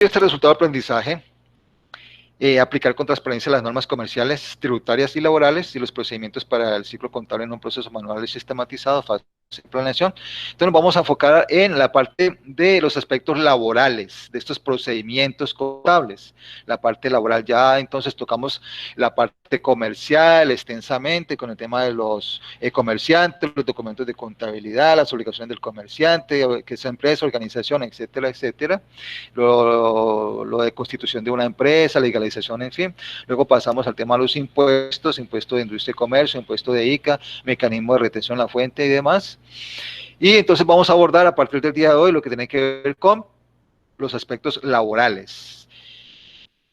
este resultado de aprendizaje, aplicar con transparencia las normas comerciales, tributarias y laborales y los procedimientos para el ciclo contable en un proceso manual y sistematizado, fácil de planeación. Entonces nos vamos a enfocar en la parte de los aspectos laborales, de estos procedimientos contables. La parte laboral ya entonces tocamos la parte comercial extensamente con el tema de los comerciantes, los documentos de contabilidad, las obligaciones del comerciante, que es empresa, organización, etcétera, etcétera. Lo de constitución de una empresa, legalización, en fin. Luego pasamos al tema de los impuestos, impuesto de industria y comercio, impuesto de ICA, mecanismo de retención en la fuente y demás. Y entonces vamos a abordar a partir del día de hoy lo que tiene que ver con los aspectos laborales.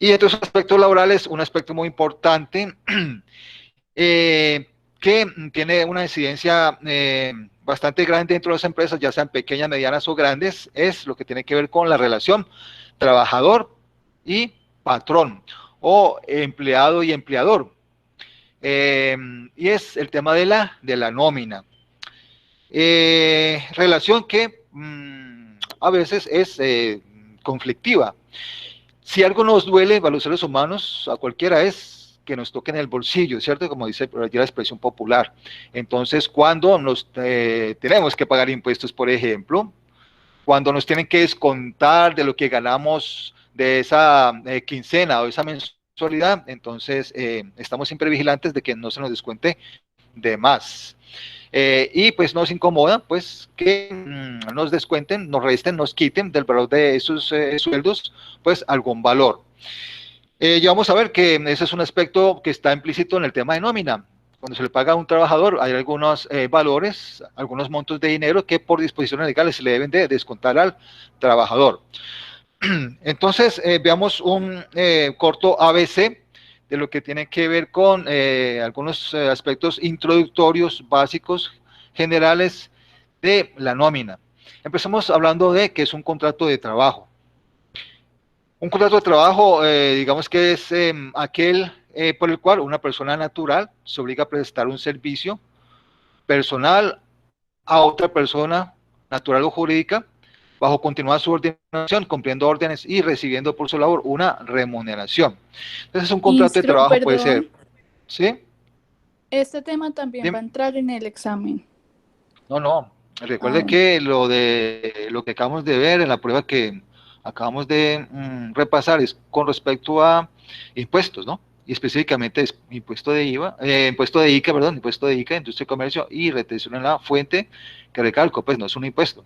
Y entre esos aspectos laborales, un aspecto muy importante que tiene una incidencia bastante grande dentro de las empresas, ya sean pequeñas, medianas o grandes, es lo que tiene que ver con la relación trabajador y patrón, o empleado y empleador. Y es el tema de la nómina. Relación que a veces es conflictiva. Si algo nos duele a los seres humanos, a cualquiera, es que nos toque en el bolsillo, ¿cierto? Como dice por allí la expresión popular. Entonces, cuando nos tenemos que pagar impuestos, por ejemplo, cuando nos tienen que descontar de lo que ganamos de esa quincena o esa mensualidad, entonces estamos siempre vigilantes de que no se nos descuente de más. Y pues nos incomoda pues que nos descuenten, nos resten, nos quiten del valor de esos sueldos pues algún valor. Ya vamos a ver que ese es un aspecto que está implícito en el tema de nómina. Cuando se le paga a un trabajador hay algunos valores, algunos montos de dinero que por disposiciones legales se le deben de descontar al trabajador. Entonces, veamos un corto ABC de lo que tiene que ver con algunos aspectos introductorios, básicos, generales de la nómina. Empezamos hablando de que es un contrato de trabajo. Un contrato de trabajo, digamos que es aquel por el cual una persona natural se obliga a prestar un servicio personal a otra persona natural o jurídica bajo continuada subordinación, cumpliendo órdenes y recibiendo por su labor una remuneración. Entonces, un contrato de trabajo puede ser, Perdón, ¿sí? este tema también va Dime. a entrar en el examen. No, no. Ah, Recuerde bueno. que lo que acabamos de ver en la prueba que acabamos de repasar es con respecto a impuestos, ¿no? Y específicamente es impuesto de IVA, impuesto de ICA, perdón, impuesto de ICA, industria y comercio y retención en la fuente, que recalco, pues no es un impuesto.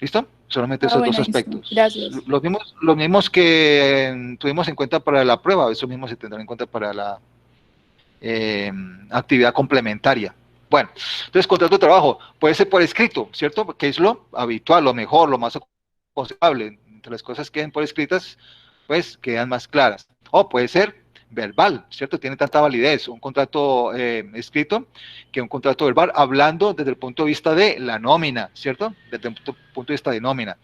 ¿Listo? Solamente Ah, esos dos bueno, listo. aspectos. Gracias. Los mismos que tuvimos en cuenta para la prueba, eso mismo se tendrá en cuenta para la actividad complementaria. Bueno, entonces contrato de trabajo puede ser por escrito, ¿cierto? Que es lo habitual, lo mejor, lo más aconsejable. Entre las cosas que queden por escritas, pues quedan más claras. O puede ser verbal, ¿cierto? Tiene tanta validez un contrato escrito que un contrato verbal, hablando desde el punto de vista de la nómina, ¿cierto? Desde el punto de vista de nómina.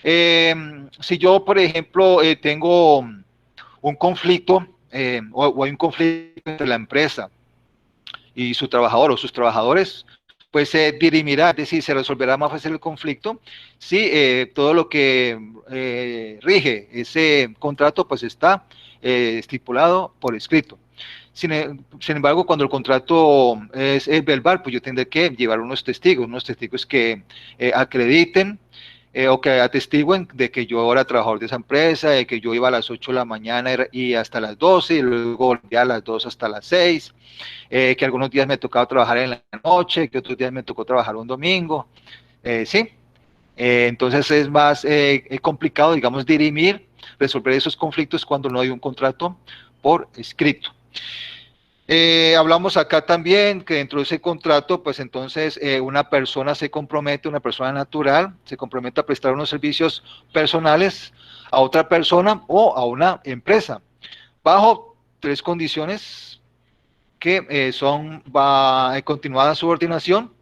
Si yo, por ejemplo, tengo un conflicto o hay un conflicto entre la empresa y su trabajador o sus trabajadores, pues se dirimirá, es decir, se resolverá más fácil el conflicto si todo lo que rige ese contrato pues está estipulado por escrito. Sin embargo, cuando el contrato es verbal, pues yo tendré que llevar unos testigos que acrediten o que atestiguen de que yo era trabajador de esa empresa, de que yo iba a las 8 de la mañana y hasta las 12 y luego volvía a las 2 hasta las 6, que algunos días me tocaba trabajar en la noche, que otros días me tocó trabajar un domingo, ¿sí? Entonces es más complicado, digamos, dirimir, resolver esos conflictos cuando no hay un contrato por escrito. Hablamos acá también que dentro de ese contrato, pues entonces una persona se compromete, una persona natural, se compromete a prestar unos servicios personales a otra persona o a una empresa, bajo tres condiciones que son continuada subordinación,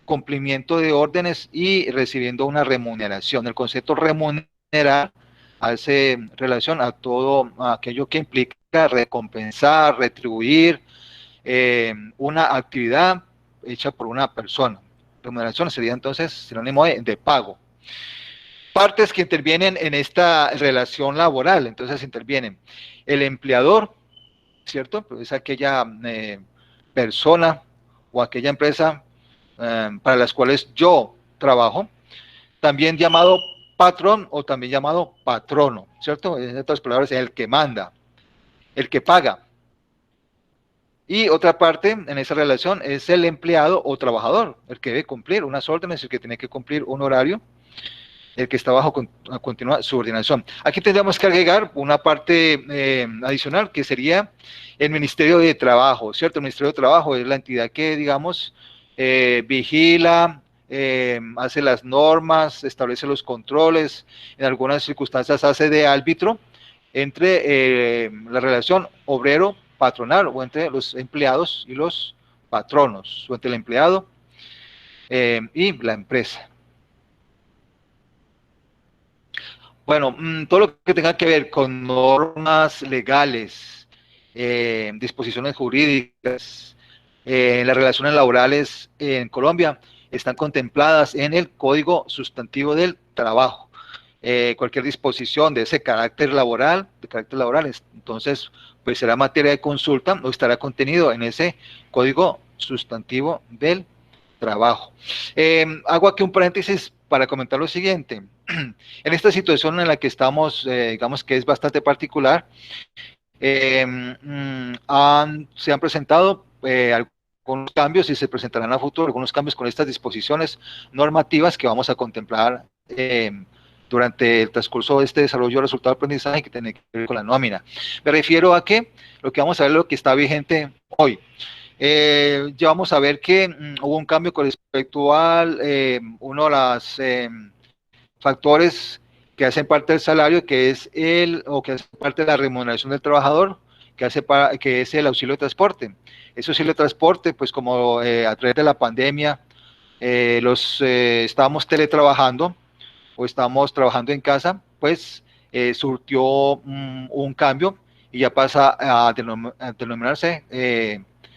cumplimiento de órdenes y recibiendo una remuneración. El concepto remunerar hace relación a todo aquello que implica recompensar, retribuir, una actividad hecha por una persona. Remuneración sería entonces sinónimo de pago. partes que intervienen en esta relación laboral. Entonces intervienen el empleador, ¿cierto? Pues es aquella persona o aquella empresa para las cuales yo trabajo, también llamado patrón o también llamado patrono, ¿cierto? En otras palabras, el que manda, el que paga. Y otra parte en esa relación es el empleado o trabajador, el que debe cumplir unas órdenes, el que tiene que cumplir un horario, el que está bajo continua subordinación. Aquí tendríamos que agregar una parte adicional que sería el Ministerio de Trabajo, ¿cierto? El Ministerio de Trabajo es la entidad que, digamos, vigila, hace las normas, establece los controles, en algunas circunstancias hace de árbitro entre la relación obrero-patronal o entre los empleados y los patronos, o entre el empleado y la empresa. Bueno, todo lo que tenga que ver con normas legales, disposiciones jurídicas, las relaciones laborales en Colombia están contempladas en el Código Sustantivo del Trabajo. Cualquier disposición de ese carácter laboral, entonces, pues será materia de consulta o estará contenido en ese Código Sustantivo del Trabajo. Hago aquí un paréntesis para comentar lo siguiente. En esta situación en la que estamos, digamos que es bastante particular, se han presentado algunos cambios y se presentarán a futuro algunos cambios con estas disposiciones normativas que vamos a contemplar durante el transcurso de este desarrollo de resultado de aprendizaje que tiene que ver con la nómina. Me refiero a que lo que vamos a ver es lo que está vigente hoy. Ya vamos a ver que hubo un cambio con respecto al uno de los factores que hacen parte del salario, que es que hace parte de la remuneración del trabajador, que es el auxilio de transporte. Ese auxilio de transporte, pues como a través de la pandemia estábamos teletrabajando o estábamos trabajando en casa, pues surtió un cambio y ya pasa a denominarse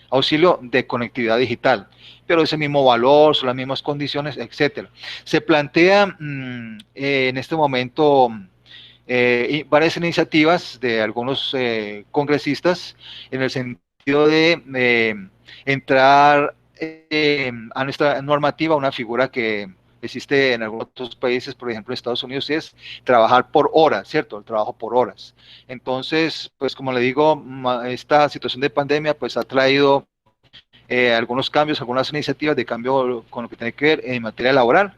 auxilio de conectividad digital, pero ese mismo valor, son las mismas condiciones, etcétera. Se plantea en este momento varias iniciativas de algunos congresistas en el sentido de entrar a nuestra normativa una figura que existe en algunos otros países, por ejemplo en Estados Unidos, es trabajar por horas, ¿cierto? El trabajo por horas. Entonces, pues como le digo, esta situación de pandemia pues ha traído algunos cambios, algunas iniciativas de cambio con lo que tiene que ver en materia laboral.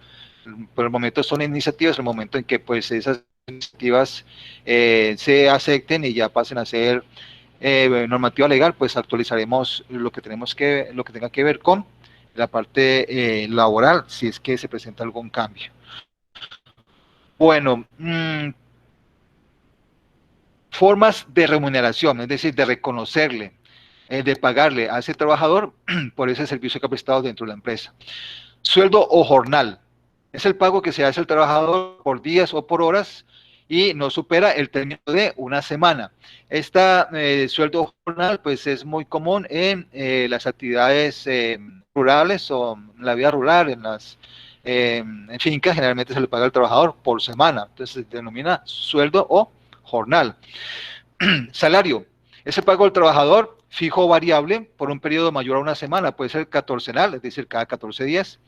Por el momento son iniciativas, el momento en que pues esas iniciativas se acepten y ya pasen a ser normativa legal, pues actualizaremos lo que tenga que ver con la parte laboral, si es que se presenta algún cambio. Bueno, formas de remuneración, es decir, de reconocerle, de pagarle a ese trabajador por ese servicio que ha prestado dentro de la empresa. Sueldo o jornal, es el pago que se hace al trabajador por días o por horas y no supera el término de una semana. Esta sueldo jornal pues es muy común en las actividades rurales o en la vida rural, en fincas generalmente se le paga al trabajador por semana, entonces se denomina sueldo o jornal. Salario, ese pago al trabajador fijo o variable por un periodo mayor a una semana, puede ser catorcenal, es decir, cada 14 días,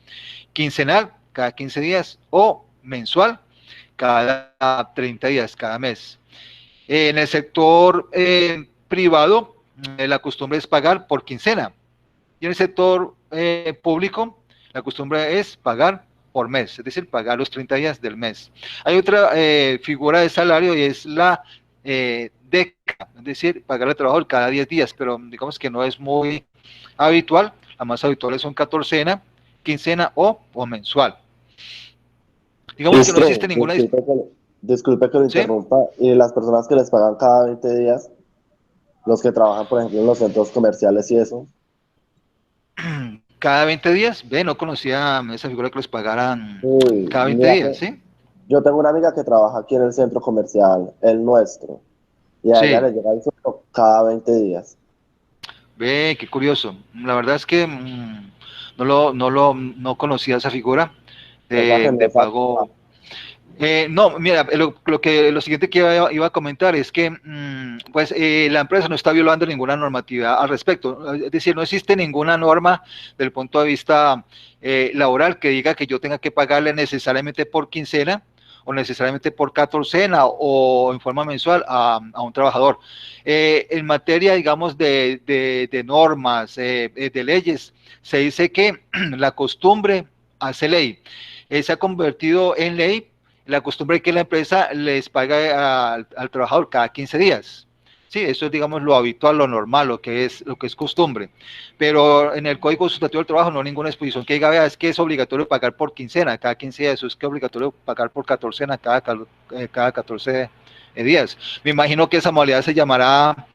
quincenal, cada 15 días, o mensual, cada 30 días, cada mes. En el sector privado, la costumbre es pagar por quincena, y en el sector público, la costumbre es pagar por mes, es decir, pagar los 30 días del mes. Hay otra figura de salario y es la DECA, es decir, pagar al trabajador cada 10 días, pero digamos que no es muy habitual, las más habituales son catorcena, quincena o mensual. Digamos que no existe ninguna... Disculpe que lo ¿Sí? interrumpa, y las personas que les pagan cada 20 días, los que trabajan, por ejemplo, en los centros comerciales y eso. Cada 20 días, no conocía esa figura que les pagaran Sí, cada 20 mira, días, ¿sí? yo tengo una amiga que trabaja aquí en el centro comercial, el nuestro, y a ella Sí. le llega el sueldo cada 20 días. Ve, qué curioso. La verdad es que no conocía esa figura O sea que no de es actual. pago. No, mira, lo siguiente que iba a comentar es que pues, la empresa no está violando ninguna normatividad al respecto. Es decir, no existe ninguna norma desde el punto de vista laboral que diga que yo tenga que pagarle necesariamente por quincena o necesariamente por catorcena o en forma mensual a un trabajador. En materia, digamos, de normas, de leyes, se dice que la costumbre hace ley. Se ha convertido en ley la costumbre es que la empresa les paga al trabajador cada 15 días. Sí, eso es, digamos, lo habitual, lo normal, lo que es costumbre. Pero en el Código Sustantivo del Trabajo no hay ninguna exposición que diga, vea, es que es obligatorio pagar por quincena, cada 15 días, eso es que es obligatorio pagar por catorcena, cada 14 días. Me imagino que esa modalidad se llamará,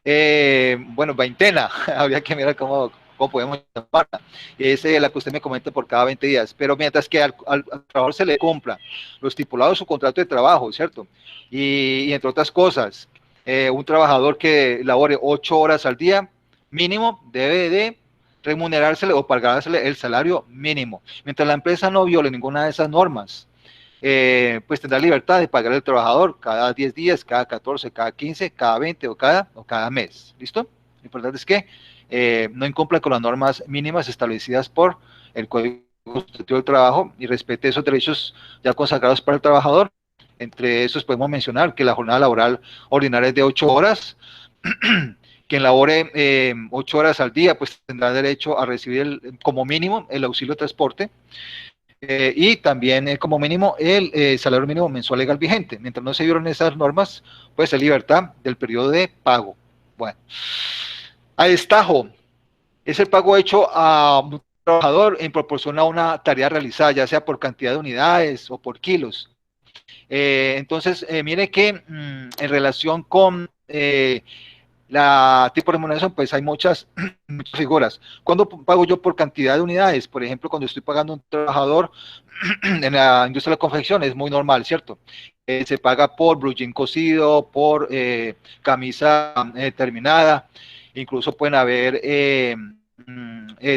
bueno, veintena, habría que mirar cómo podemos llamarla. Es la que usted me comenta por cada 20 días, pero mientras que al trabajador se le cumpla lo estipulado en su contrato de trabajo, ¿cierto? Y entre otras cosas, un trabajador que labore 8 horas al día mínimo debe de remunerársele o pagársele el salario mínimo. Mientras la empresa no viole ninguna de esas normas, pues tendrá libertad de pagar al trabajador cada 10 días, cada 14, cada 15, cada 20 o cada mes. ¿Listo? Lo importante es que no incumpla con las normas mínimas establecidas por el Código Constitutivo del Trabajo y respete esos derechos ya consagrados para el trabajador. Entre esos podemos mencionar que la jornada laboral ordinaria es de 8 horas. Quien labore 8 horas al día, pues tendrá derecho a recibir como mínimo el auxilio de transporte y también como mínimo el salario mínimo mensual legal vigente. Mientras no se violen esas normas, pues hay libertad del periodo de pago. Bueno, a destajo es el pago hecho a un trabajador en proporción a una tarea realizada, ya sea por cantidad de unidades o por kilos. Entonces, mire que en relación con la tipo de remuneración, pues hay muchas figuras. ¿Cuándo pago yo por cantidad de unidades? Por ejemplo, cuando estoy pagando a un trabajador en la industria de la confección, es muy normal, ¿cierto? Se paga por blue jean cosido, por camisa terminada, incluso pueden haber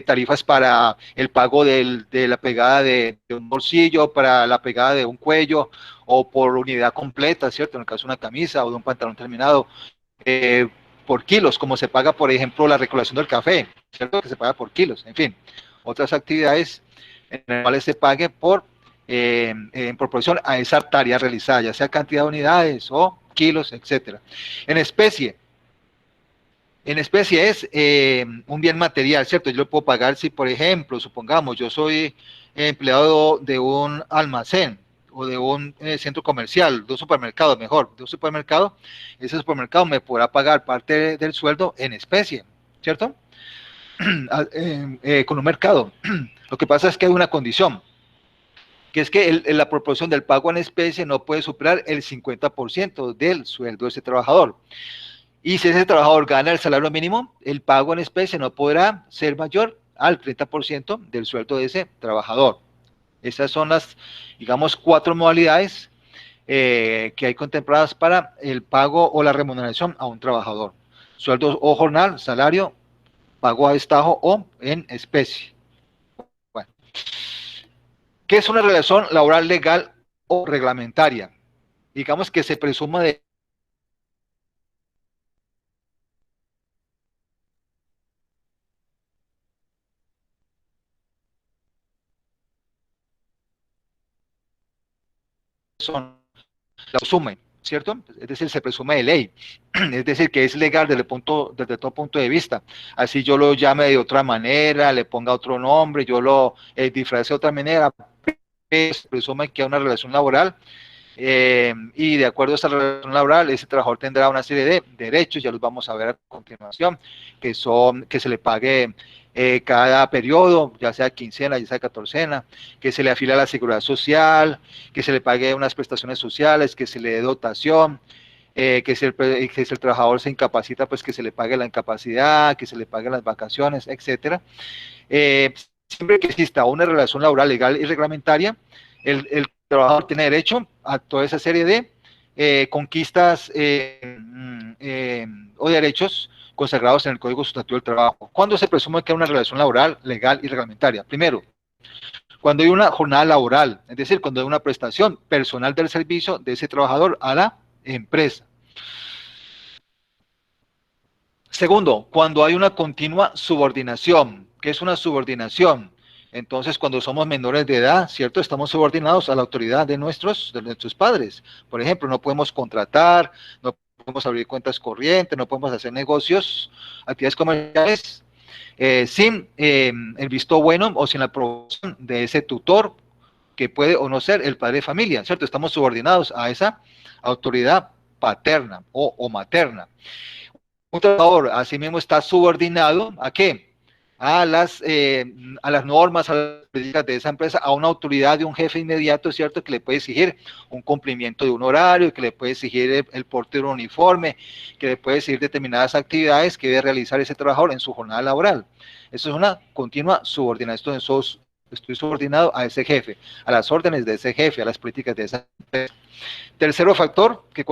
tarifas para el pago de la pegada de un bolsillo, para la pegada de un cuello, o por unidad completa, ¿cierto? En el caso de una camisa o de un pantalón terminado. Eh, por kilos, como se paga, por ejemplo, la recolección del café, ¿cierto? Que se paga por kilos, en fin, otras actividades en las cuales se pague en proporción a esa tarea realizada, ya sea cantidad de unidades o kilos, etcétera. En especie, en especie es un bien material, ¿cierto? Yo lo puedo pagar si, por ejemplo, supongamos, yo soy empleado de un almacén o de un centro comercial, de un supermercado, mejor, de un supermercado, ese supermercado me podrá pagar parte del sueldo en especie, ¿cierto? Con un mercado. Lo que pasa es que hay una condición, que es que la proporción del pago en especie no puede superar el 50% del sueldo de ese trabajador. Y si ese trabajador gana el salario mínimo, el pago en especie no podrá ser mayor al 30% del sueldo de ese trabajador. Esas son las, digamos, 4 modalidades que hay contempladas para el pago o la remuneración a un trabajador. Sueldo o jornal, salario, pago a destajo o en especie. Bueno, ¿qué es una relación laboral legal o reglamentaria? Digamos que se presuma de son la presume, ¿cierto? Es decir, se presume de ley, es decir, que es legal desde todo punto de vista. Así yo lo llame de otra manera, le ponga otro nombre, yo lo disfrace de otra manera, se presume que hay una relación laboral y de acuerdo a esa relación laboral, ese trabajador tendrá una serie de derechos, ya los vamos a ver a continuación, que son que se le pague cada periodo, ya sea quincena, ya sea catorcena, que se le afile a la seguridad social, que se le pague unas prestaciones sociales, que se le dé dotación, que si el trabajador se incapacita, pues que se le pague la incapacidad, que se le pague las vacaciones, etcétera. Eh, Siempre que exista una relación laboral legal y reglamentaria, el trabajador tiene derecho a toda esa serie de conquistas o derechos consagrados en el Código Sustantivo del Trabajo. ¿Cuándo se presume que hay una relación laboral, legal y reglamentaria? Primero, Cuando hay una jornada laboral, es decir, cuando hay una prestación personal del servicio de ese trabajador a la empresa. Segundo, cuando hay una continua subordinación. ¿Qué es una subordinación? Entonces, cuando somos menores de edad, ¿cierto? Estamos subordinados a la autoridad de nuestros padres. Por ejemplo, no podemos contratar, no podemos abrir cuentas corrientes, no podemos hacer negocios, actividades comerciales, sin el visto bueno o sin la aprobación de ese tutor, que puede o no ser el padre de familia, ¿cierto? Estamos subordinados a esa autoridad paterna o materna. Un trabajador, asimismo, está subordinado ¿a qué? A las normas, a las políticas de esa empresa, a una autoridad de un jefe inmediato, ¿cierto? Que le puede exigir un cumplimiento de un horario, que le puede exigir el porte de un uniforme, que le puede exigir determinadas actividades que debe realizar ese trabajador en su jornada laboral. Eso es una continua subordinación. Estoy subordinado a ese jefe, a las órdenes de ese jefe, a las políticas de esa empresa. Tercero factor que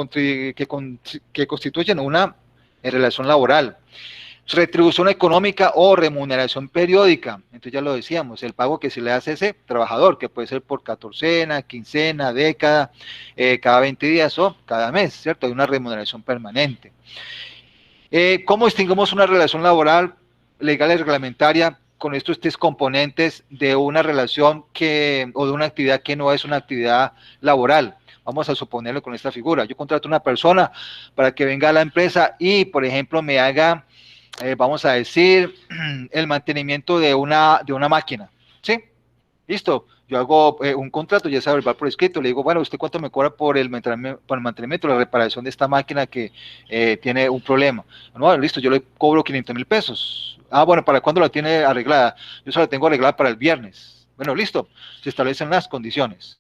constituyen una relación laboral. Retribución económica o remuneración periódica. Entonces ya lo decíamos, el pago que se le hace a ese trabajador, que puede ser por catorcena, quincena, década, cada 20 días o cada mes, ¿cierto? Hay una remuneración permanente. ¿Cómo distinguimos una relación laboral legal y reglamentaria con estos tres componentes de una relación o de una actividad que no es una actividad laboral? Vamos a suponerlo con esta figura. Yo contrato a una persona para que venga a la empresa y, por ejemplo, me haga, vamos a decir, el mantenimiento de una máquina, ¿sí? Listo, yo hago un contrato, ya sabe, va por escrito, le digo, bueno, ¿usted cuánto me cobra por el mantenimiento, la reparación de esta máquina que tiene un problema? No, listo, yo le cobro 500,000 pesos. Ah, bueno, ¿para cuándo la tiene arreglada? Yo solo la tengo arreglada para el viernes. Bueno, listo, se establecen las condiciones.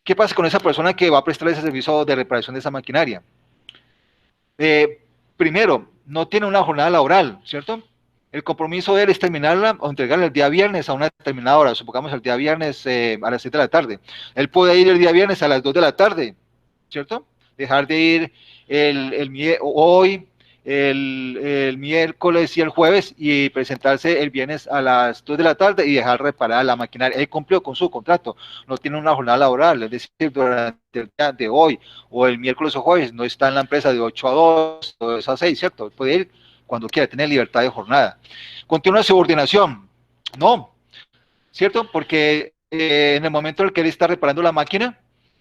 ¿Qué pasa con esa persona que va a prestar ese servicio de reparación de esa maquinaria? Primero, no tiene una jornada laboral, ¿cierto? El compromiso de él es terminarla o entregarla el día viernes a una determinada hora, supongamos el día viernes a las 7 de la tarde. Él puede ir el día viernes a las 2 de la tarde, ¿cierto? Dejar de ir hoy, el miércoles y el jueves y presentarse el viernes a las 2 de la tarde y dejar reparada la maquinaria. Él cumplió con su contrato, no tiene una jornada laboral, es decir, durante el día de hoy o el miércoles o jueves no está en la empresa de 8 a 2 o de 2 a 6, ¿cierto? Él puede ir cuando quiera, tener libertad de jornada. Continúa subordinación, no, ¿cierto? Porque en el momento en el que él está reparando la máquina,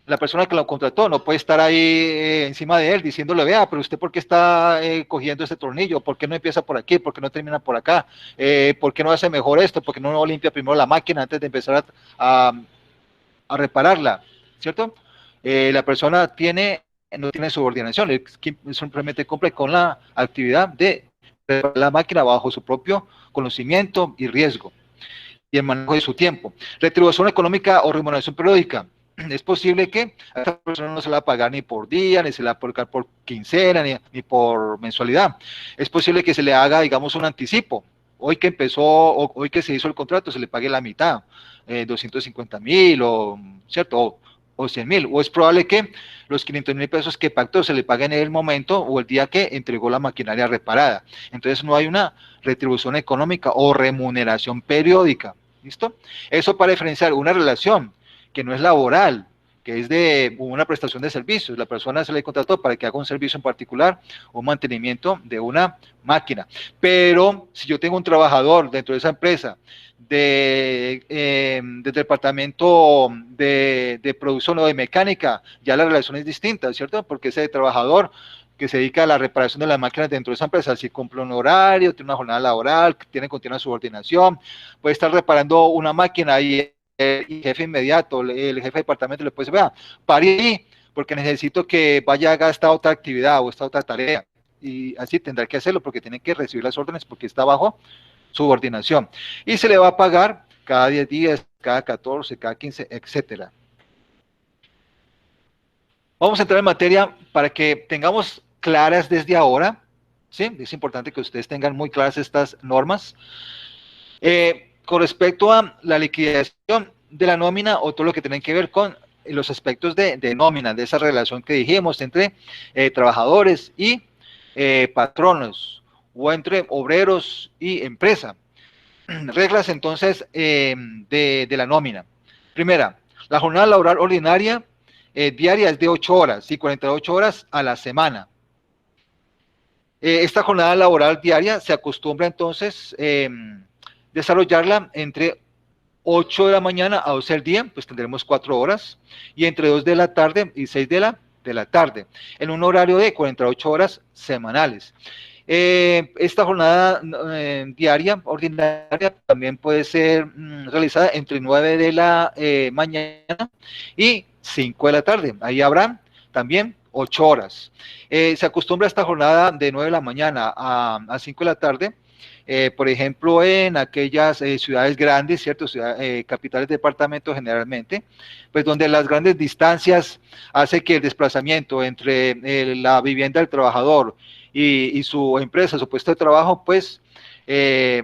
la persona que lo contrató no puede estar ahí encima de él diciéndole, vea, pero usted ¿por qué está cogiendo este tornillo? ¿Por qué no empieza por aquí? ¿Por qué no termina por acá? ¿Por qué no hace mejor esto? ¿Por qué no limpia primero la máquina antes de empezar a repararla? ¿Cierto? La persona no tiene subordinación, él simplemente cumple con la actividad de reparar la máquina bajo su propio conocimiento y riesgo y el manejo de su tiempo. Retribución económica o remuneración periódica. Es posible que a esta persona no se la va a pagar ni por día, ni se la va a pagar por quincena, ni por mensualidad. Es posible que se le haga, digamos, un anticipo. Hoy que empezó, hoy que se hizo el contrato, se le pague la mitad, 250,000 ¿cierto? O 100,000. O es probable que los 500,000 pesos que pactó se le paguen en el momento o el día que entregó la maquinaria reparada. Entonces no hay una retribución económica o remuneración periódica. ¿Listo? Eso para diferenciar una relación que no es laboral, que es de una prestación de servicios. La persona se le contrató para que haga un servicio en particular o mantenimiento de una máquina. Pero si yo tengo un trabajador dentro de esa empresa del departamento de producción o de mecánica, ya la relación es distinta, ¿cierto? Porque ese trabajador que se dedica a la reparación de las máquinas dentro de esa empresa, si cumple un horario, tiene una jornada laboral, tiene continua subordinación, puede estar reparando una máquina y el jefe inmediato, el jefe de departamento le puede decir, vea, pare porque necesito que vaya a haga esta otra actividad o esta otra tarea. Y así tendrá que hacerlo porque tiene que recibir las órdenes porque está bajo subordinación. Y se le va a pagar cada 10 días, cada 14, cada 15, etcétera. Vamos a entrar en materia para que tengamos claras desde ahora, ¿sí? Es importante que ustedes tengan muy claras estas normas. Con respecto a la liquidación de la nómina o todo lo que tiene que ver con los aspectos de nómina, de esa relación que dijimos entre trabajadores y patronos o entre obreros y empresa. reglas entonces de la nómina. Primera, la jornada laboral ordinaria diaria es de 8 horas y 48 horas a la semana. Esta jornada laboral diaria se acostumbra entonces desarrollarla entre 8 de la mañana a 12 del día, pues tendremos 4 horas, y entre 2 de la tarde y 6 de la tarde, en un horario de 48 horas semanales. Esta jornada diaria ordinaria también puede ser realizada entre 9 de la mañana y 5 de la tarde. Ahí habrá también 8 horas. Se acostumbra esta jornada de 9 de la mañana a 5 de la tarde, por ejemplo, en aquellas ciudades grandes, ¿cierto? Capitales de departamento generalmente, pues donde las grandes distancias hace que el desplazamiento entre la vivienda del trabajador y su empresa, su puesto de trabajo, pues le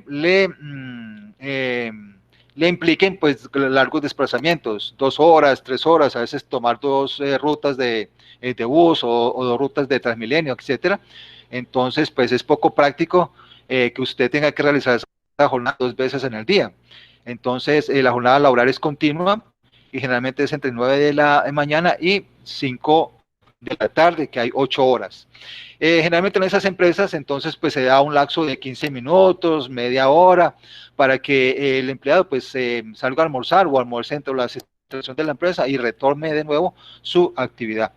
impliquen pues largos desplazamientos, 2 horas, 3 horas, a veces tomar 2 rutas de bus o 2 rutas de Transmilenio, etcétera. Entonces, pues es poco práctico que usted tenga que realizar esa jornada 2 veces en el día. Entonces, la jornada laboral es continua y generalmente es entre 9 de la mañana y 5 de la tarde, que hay 8 horas. Generalmente en esas empresas, entonces, pues se da un lapso de 15 minutos, media hora, para que el empleado, pues, salga a almorzar o almuerce dentro de la situación de la empresa y retorne de nuevo su actividad.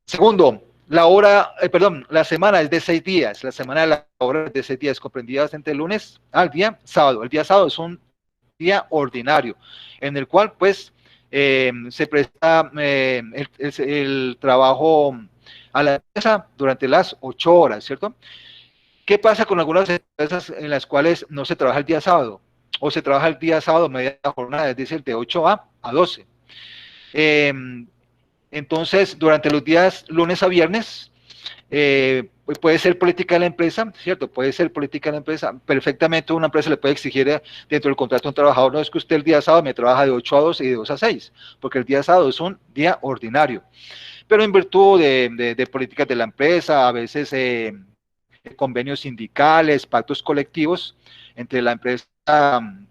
Segundo, la semana es de 6 días, la semana laboral es de 6 días, comprendidas entre el lunes al día sábado. El día sábado es un día ordinario, en el cual, pues, se presta el trabajo a la empresa durante las 8 horas, ¿cierto? ¿Qué pasa con algunas empresas en las cuales no se trabaja el día sábado? O se trabaja el día sábado media jornada, es decir, de 8 a 12. Entonces, durante los días lunes a viernes, puede ser política de la empresa, ¿cierto? Puede ser política de la empresa. Perfectamente una empresa le puede exigir dentro del contrato a un trabajador, no es que usted el día sábado me trabaja de 8 a 12 y de 2 a 6, porque el día sábado es un día ordinario. Pero en virtud de políticas de la empresa, a veces convenios sindicales, pactos colectivos entre la empresa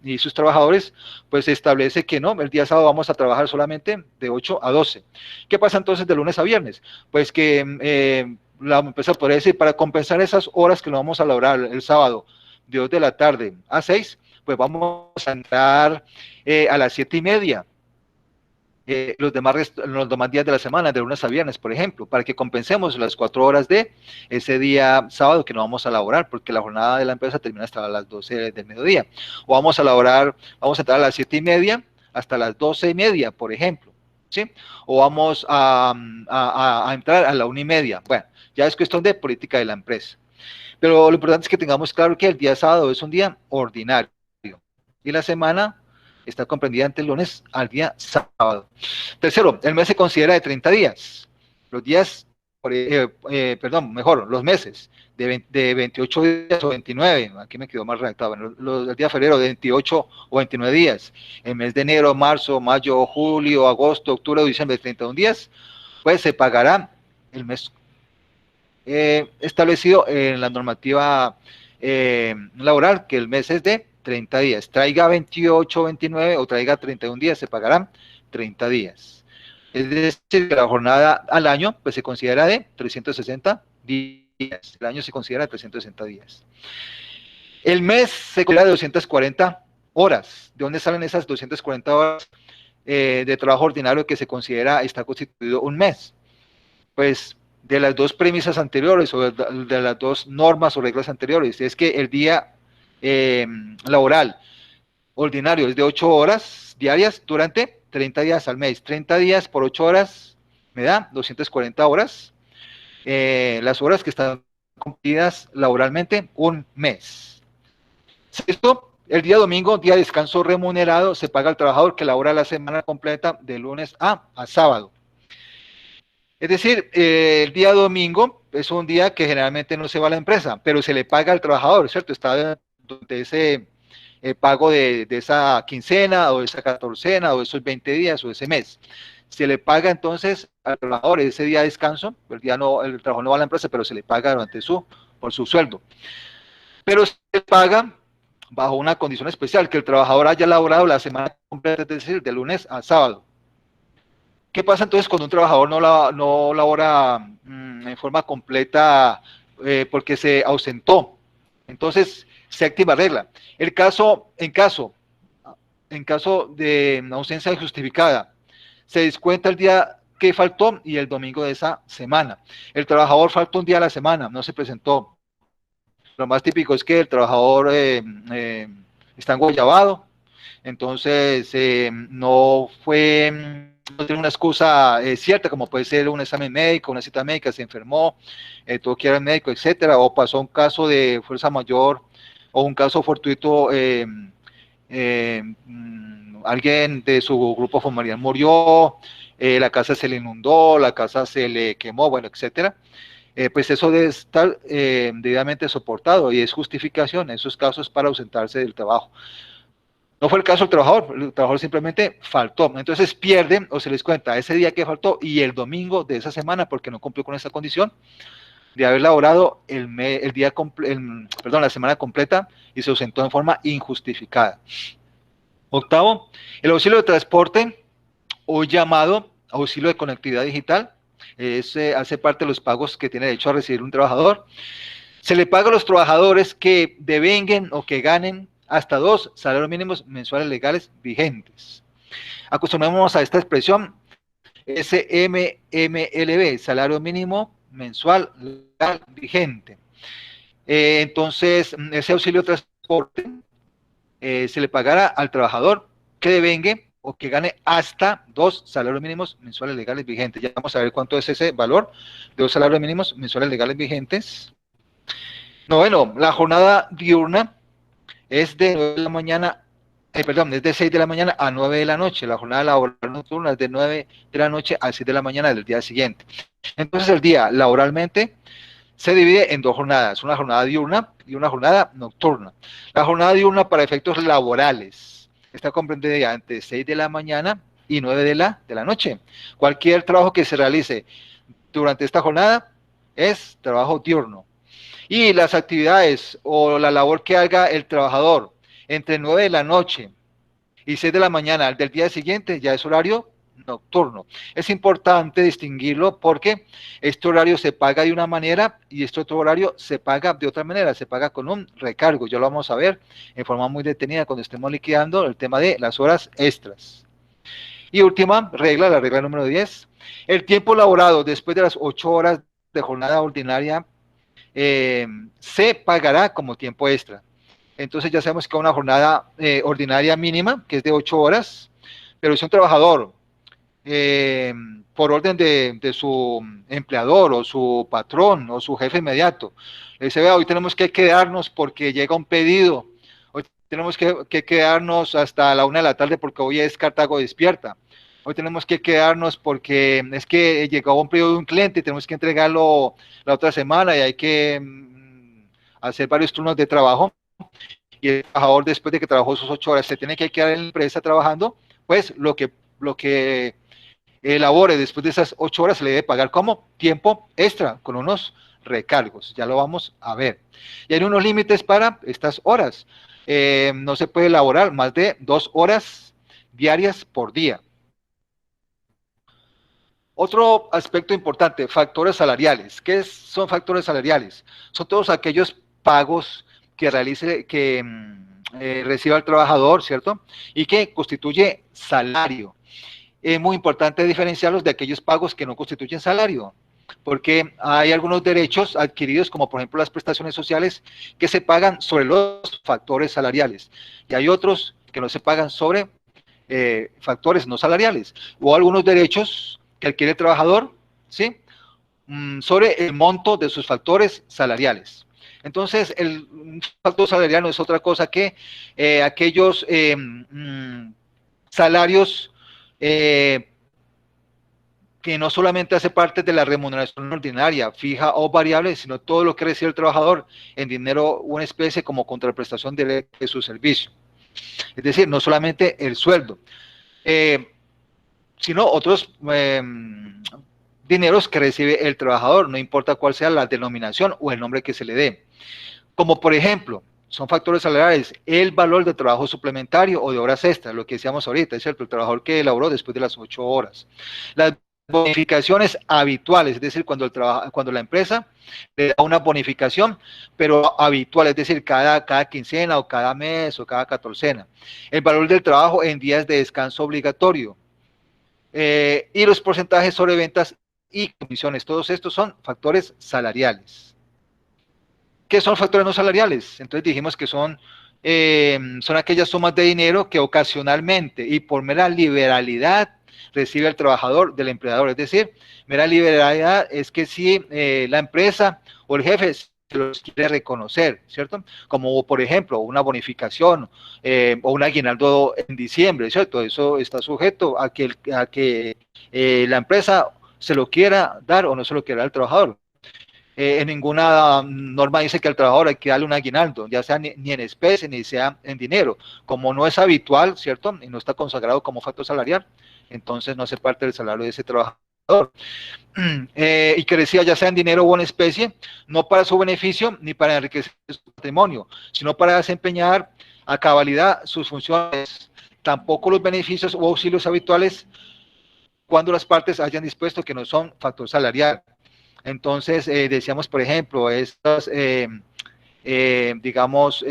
y sus trabajadores, pues se establece que no, el día sábado vamos a trabajar solamente de 8 a 12. ¿Qué pasa entonces de lunes a viernes? Pues que la empresa podría decir, para compensar esas horas que no vamos a lograr el sábado, de 2 de la tarde a 6, pues vamos a entrar a las 7:30. Los demás días de la semana, de lunes a viernes, por ejemplo, para que compensemos las 4 horas de ese día sábado que no vamos a laborar, porque la jornada de la empresa termina hasta las 12 del mediodía. O vamos a entrar a las 7:30 hasta las 12:30, por ejemplo, ¿sí? O vamos a entrar a la 1:30. Bueno, ya es cuestión de política de la empresa. Pero lo importante es que tengamos claro que el día sábado es un día ordinario y la semana está comprendida entre el lunes al día sábado. Tercero, el mes se considera de 30 días. Los días, los meses de 28 días o 29, aquí me quedó más redactado, el día de febrero de 28 o 29 días, el mes de enero, marzo, mayo, julio, agosto, octubre, diciembre de 31 días, pues se pagará el mes establecido en la normativa laboral, que el mes es de 30 días. Traiga 28, 29 o traiga 31 días, se pagarán 30 días. Es decir, que la jornada al año pues se considera de 360 días. El año se considera de 360 días. El mes se considera de 240 horas. ¿De dónde salen esas 240 horas de trabajo ordinario que se considera está constituido un mes? Pues de las dos premisas anteriores o de las dos normas o reglas anteriores, es que el día laboral ordinario es de 8 horas diarias durante 30 días al mes. 30 días por 8 horas me da 240 horas. Las horas que están cumplidas laboralmente, un mes. Sexto, el día domingo, día de descanso remunerado, se paga al trabajador que labora la semana completa de lunes a sábado. Es decir, el día domingo es un día que generalmente no se va a la empresa, pero se le paga al trabajador, ¿cierto? Está de ese pago de esa quincena o de esa catorcena o de esos 20 días o de ese mes. Se le paga entonces al trabajador ese día de descanso, el trabajador no va a la empresa, pero se le paga por su sueldo. Pero se le paga bajo una condición especial, que el trabajador haya laborado la semana completa, es decir, de lunes a sábado. ¿Qué pasa entonces cuando un trabajador no labora en forma completa porque se ausentó? Entonces, séptima regla. En caso de una ausencia injustificada, se descuenta el día que faltó y el domingo de esa semana. El trabajador faltó un día a la semana, no se presentó. Lo más típico es que el trabajador está enguayabado, entonces no tiene una excusa cierta, como puede ser un examen médico, una cita médica, se enfermó, tuvo que ir al médico, etcétera, o pasó un caso de fuerza mayor, o un caso fortuito, alguien de su grupo familiar murió, la casa se le inundó, la casa se le quemó, bueno, etcétera. Pues eso debe estar debidamente soportado y es justificación en esos casos para ausentarse del trabajo. No fue el caso del el trabajador simplemente faltó, entonces pierden o se les cuenta ese día que faltó y el domingo de esa semana porque no cumplió con esa condición de haber laborado la semana completa y se ausentó en forma injustificada. Octavo, el auxilio de transporte o llamado auxilio de conectividad digital, hace parte de los pagos que tiene derecho a recibir un trabajador. Se le paga a los trabajadores que devenguen o que ganen hasta 2 salarios mínimos mensuales legales vigentes. Acostumbramos a esta expresión SMMLB, salario mínimo mensual legal vigente. Entonces, ese auxilio de transporte se le pagará al trabajador que devengue o que gane hasta 2 salarios mínimos mensuales legales vigentes. Ya vamos a ver cuánto es ese valor de 2 salarios mínimos mensuales legales vigentes. Noveno, la jornada diurna es de 9 de la mañana, es de 6 de la mañana a 9 de la noche. La jornada laboral nocturna es de 9 de la noche a 6 de la mañana del día siguiente. Entonces el día laboralmente se divide en 2 jornadas, una jornada diurna y una jornada nocturna. La jornada diurna para efectos laborales está comprendida entre 6 de la mañana y 9 de la noche. Cualquier trabajo que se realice durante esta jornada es trabajo diurno. Y las actividades o la labor que haga el trabajador entre 9 de la noche y 6 de la mañana del día siguiente ya es horario nocturno. Es importante distinguirlo porque este horario se paga de una manera y este otro horario se paga de otra manera, se paga con un recargo. Ya lo vamos a ver en forma muy detenida cuando estemos liquidando el tema de las horas extras. Y última regla, la regla número 10, el tiempo laborado después de las 8 horas de jornada ordinaria se pagará como tiempo extra. Entonces ya sabemos que una jornada ordinaria mínima, que es de 8 horas, pero si un trabajador, por orden de su empleador o su patrón o su jefe inmediato, le dice, vea, hoy tenemos que quedarnos porque llega un pedido, hoy tenemos que quedarnos hasta la 1 de la tarde porque hoy es Cartago despierta, hoy tenemos que quedarnos porque es que llegó un pedido de un cliente y tenemos que entregarlo la otra semana y hay que hacer varios turnos de trabajo, y el trabajador después de que trabajó sus 8 horas se tiene que quedar en la empresa trabajando, pues lo que elabore después de esas 8 horas se le debe pagar como tiempo extra, con unos recargos, ya lo vamos a ver. Y hay unos límites para estas horas, no se puede elaborar más de 2 horas diarias por día. Otro aspecto importante, factores salariales. ¿Qué son factores salariales? Son todos aquellos pagos que reciba el trabajador, ¿cierto? Y que constituye salario. Es muy importante diferenciarlos de aquellos pagos que no constituyen salario, porque hay algunos derechos adquiridos, como por ejemplo las prestaciones sociales, que se pagan sobre los factores salariales, y hay otros que no se pagan sobre factores no salariales, o algunos derechos que adquiere el trabajador, ¿sí? Sobre el monto de sus factores salariales. Entonces, el factor salarial no es otra cosa que aquellos salarios que no solamente hace parte de la remuneración ordinaria, fija o variable, sino todo lo que recibe el trabajador en dinero o en especie como contraprestación de su servicio. Es decir, no solamente el sueldo, sino otros dineros que recibe el trabajador, no importa cuál sea la denominación o el nombre que se le dé. Como por ejemplo, son factores salariales, el valor de trabajo suplementario o de horas extras, lo que decíamos ahorita, es cierto, el trabajador que elaboró después de las 8 horas. Las bonificaciones habituales, es decir, cuando la empresa le da una bonificación, pero habitual, es decir, cada quincena o cada mes o cada catorcena. El valor del trabajo en días de descanso obligatorio. Y los porcentajes sobre ventas y comisiones, todos estos son factores salariales. ¿Qué son factores no salariales? Entonces dijimos que son aquellas sumas de dinero que ocasionalmente y por mera liberalidad recibe el trabajador del empleador. Es decir, mera liberalidad es que si la empresa o el jefe se los quiere reconocer, ¿cierto? Como por ejemplo una bonificación o un aguinaldo en diciembre, ¿cierto? Eso está sujeto a que la empresa se lo quiera dar o no se lo quiera dar al trabajador. En ninguna norma dice que al trabajador hay que darle un aguinaldo, ya sea ni en especie ni sea en dinero. Como no es habitual, ¿cierto? Y no está consagrado como factor salarial, entonces no hace parte del salario de ese trabajador. Y que decía ya sea en dinero o en especie, no para su beneficio ni para enriquecer su patrimonio, sino para desempeñar a cabalidad sus funciones. Tampoco los beneficios o auxilios habituales cuando las partes hayan dispuesto que no son factor salarial. Entonces, decíamos, por ejemplo, estas, digamos,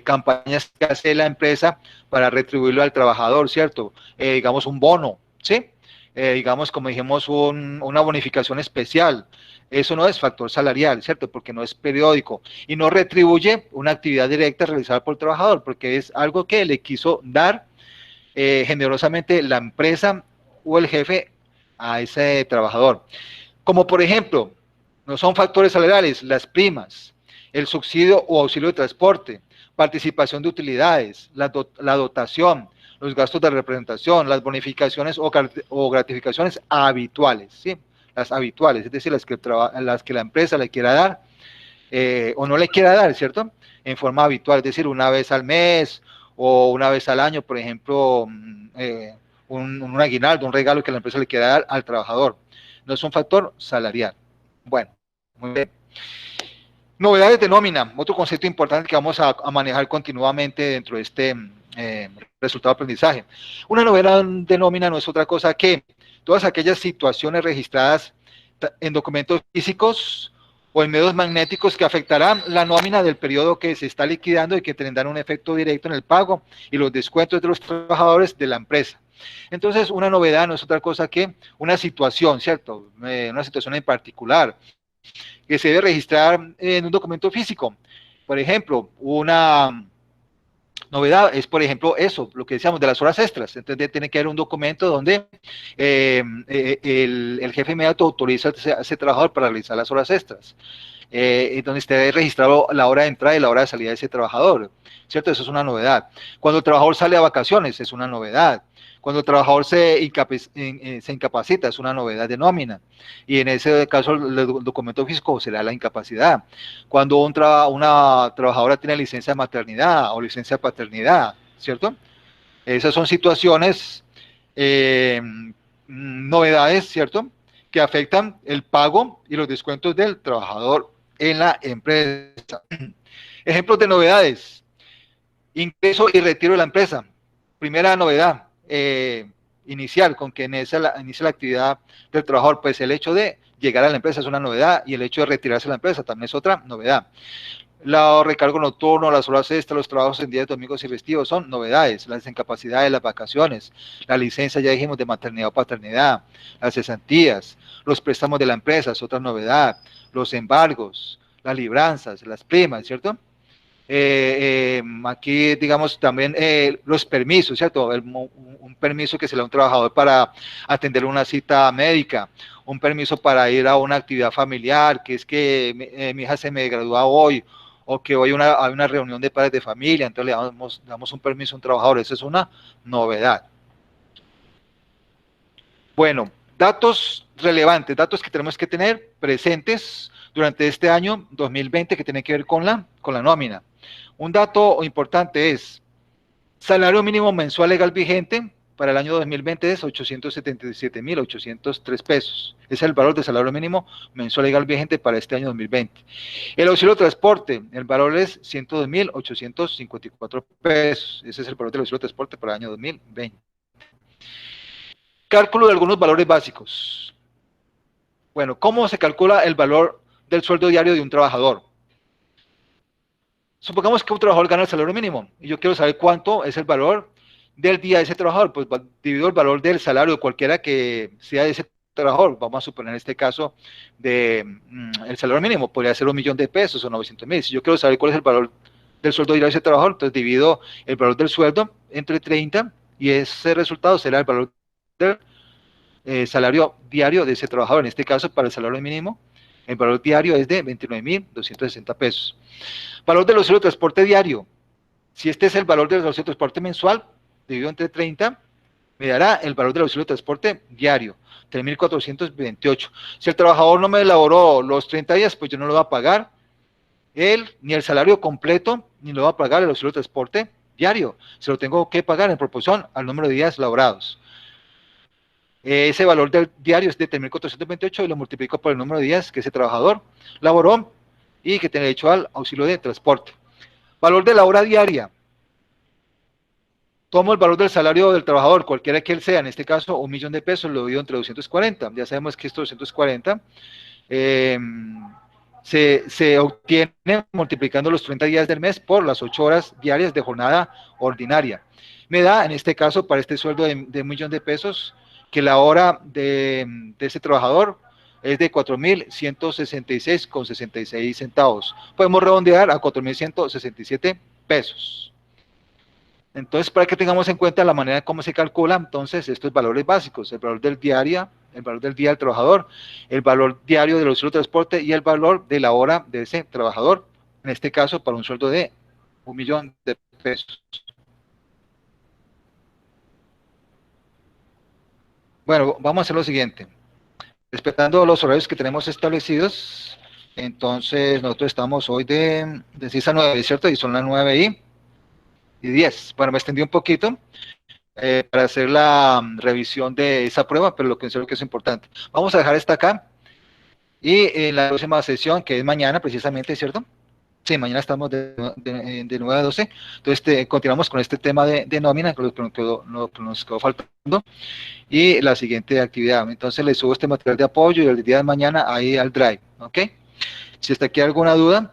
campañas que hace la empresa para retribuirlo al trabajador, ¿cierto? Digamos, un bono, ¿sí? Digamos, como dijimos, una bonificación especial. Eso no es factor salarial, ¿cierto? Porque no es periódico y no retribuye una actividad directa realizada por el trabajador, porque es algo que le quiso dar generosamente la empresa o el jefe a ese trabajador. Como por ejemplo, no son factores salariales, las primas, el subsidio o auxilio de transporte, participación de utilidades, la dotación, los gastos de representación, las bonificaciones o gratificaciones habituales, ¿sí? Las habituales, es decir, las que la empresa le quiera dar o no le quiera dar, ¿cierto? En forma habitual, es decir, una vez al mes o una vez al año, por ejemplo, un aguinaldo, un regalo que la empresa le quiera dar al trabajador. No es un factor salarial. Bueno, muy bien. Novedades de nómina, otro concepto importante que vamos a manejar continuamente dentro de este resultado de aprendizaje. Una novedad de nómina no es otra cosa que todas aquellas situaciones registradas en documentos físicos o en medios magnéticos que afectarán la nómina del periodo que se está liquidando y que tendrán un efecto directo en el pago y los descuentos de los trabajadores de la empresa. Entonces, una novedad no es otra cosa que una situación, ¿cierto? Una situación en particular que se debe registrar en un documento físico. Por ejemplo, una novedad es, por ejemplo, eso, lo que decíamos de las horas extras. Entonces, tiene que haber un documento donde el jefe inmediato autoriza a ese trabajador para realizar las horas extras. Donde esté registrado la hora de entrada y la hora de salida de ese trabajador, ¿cierto? Eso es una novedad. Cuando el trabajador sale a vacaciones, es una novedad. Cuando el trabajador se incapacita, es una novedad de nómina. Y en ese caso, el documento físico será la incapacidad. Cuando una trabajadora tiene licencia de maternidad o licencia de paternidad, ¿cierto? Esas son situaciones, novedades, ¿cierto?, que afectan el pago y los descuentos del trabajador en la empresa. Ejemplos de novedades: ingreso y retiro de la empresa. Primera novedad inicial, con que inicia la actividad del trabajador, pues el hecho de llegar a la empresa es una novedad y el hecho de retirarse de la empresa también es otra novedad. La recargo nocturno, las horas extras, los trabajos en días, domingos y festivos son novedades. Las incapacidades, las vacaciones, la licencia, ya dijimos, de maternidad o paternidad, las cesantías, los préstamos de la empresa es otra novedad, los embargos, las libranzas, las primas, ¿cierto? Aquí, digamos, también los permisos, ¿cierto? Un permiso que se le da a un trabajador para atender una cita médica, un permiso para ir a una actividad familiar, que es que mi hija se me gradúa hoy, o que hoy hay una reunión de padres de familia, entonces le damos un permiso a un trabajador. Eso es una novedad. Bueno, datos relevantes, datos que tenemos que tener presentes durante este año 2020 que tienen que ver con la nómina. Un dato importante es salario mínimo mensual legal vigente para el año 2020 es 877.803 pesos. Ese es el valor del salario mínimo mensual legal vigente para este año 2020. El auxilio de transporte, el valor es 102.854 pesos. Ese es el valor del auxilio de transporte para el año 2020. Cálculo de algunos valores básicos. Bueno, ¿cómo se calcula el valor del sueldo diario de un trabajador? Supongamos que un trabajador gana el salario mínimo y yo quiero saber cuánto es el valor del día de ese trabajador. Pues divido el valor del salario cualquiera que sea de ese trabajador. Vamos a suponer en este caso el salario mínimo podría ser 1.000.000 de pesos o 900.000. Si yo quiero saber cuál es el valor del sueldo diario de ese trabajador, entonces divido el valor del sueldo entre 30 y ese resultado será el valor del salario diario de ese trabajador. En este caso, para el salario mínimo, el valor diario es de 29.260 pesos. Valor del auxilio de transporte diario. Si este es el valor del auxilio de transporte mensual, dividido entre 30, me dará el valor del auxilio de transporte diario, 3.428. Si el trabajador no me elaboró los 30 días, pues yo no lo voy a pagar ni el salario completo, ni lo va a pagar el auxilio de transporte diario. Se lo tengo que pagar en proporción al número de días laborados. Ese valor del diario es de 3.428 y lo multiplico por el número de días que ese trabajador laboró y que tiene derecho al auxilio de transporte. Valor de la hora diaria. Tomo el valor del salario del trabajador, cualquiera que él sea, en este caso 1.000.000 de pesos, lo divido entre 240. Ya sabemos que estos 240 se obtiene multiplicando los 30 días del mes por las 8 horas diarias de jornada ordinaria. Me da, en este caso, para este sueldo de 1.000.000 de pesos, que la hora de ese trabajador es de 4.166,66 centavos. Podemos redondear a 4.167 pesos. Entonces, para que tengamos en cuenta la manera en cómo se calcula, entonces, estos valores básicos, el valor del día del trabajador, el valor diario del auxilio de transporte y el valor de la hora de ese trabajador, en este caso, para un sueldo de 1.000.000 de pesos. Bueno, vamos a hacer lo siguiente. Respetando los horarios que tenemos establecidos, entonces nosotros estamos hoy de 6 a 9, ¿cierto? Y son las 9:10. Bueno, me extendí un poquito para hacer la revisión de esa prueba, pero lo que considero que es importante. Vamos a dejar esta acá y en la próxima sesión, que es mañana precisamente, ¿cierto? Sí, mañana estamos de 9 a 12. Entonces, continuamos con este tema de nómina, lo que nos quedó faltando, y la siguiente actividad. Entonces, les subo este material de apoyo y el día de mañana ahí al Drive, ¿ok? Si está aquí alguna duda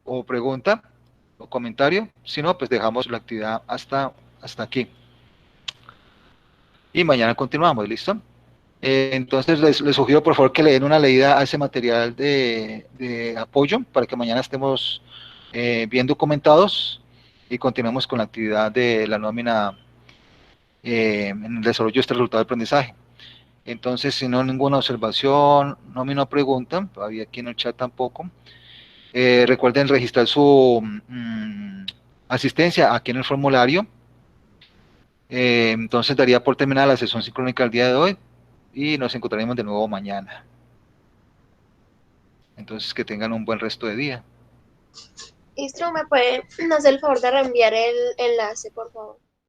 o pregunta o comentario, si no, pues dejamos la actividad hasta aquí. Y mañana continuamos, ¿listo? Entonces les sugiero por favor que le den una leída a ese material de apoyo para que mañana estemos bien documentados y continuemos con la actividad de la nómina en el desarrollo de este resultado de aprendizaje. Entonces, si no hay ninguna observación, nómina o pregunta, todavía aquí en el chat tampoco, recuerden registrar su asistencia aquí en el formulario. Entonces daría por terminada la sesión sincrónica del día de hoy y nos encontraremos de nuevo mañana. Entonces que tengan un buen resto de día. Istro, ¿me puede hacer el favor de reenviar el enlace, por favor?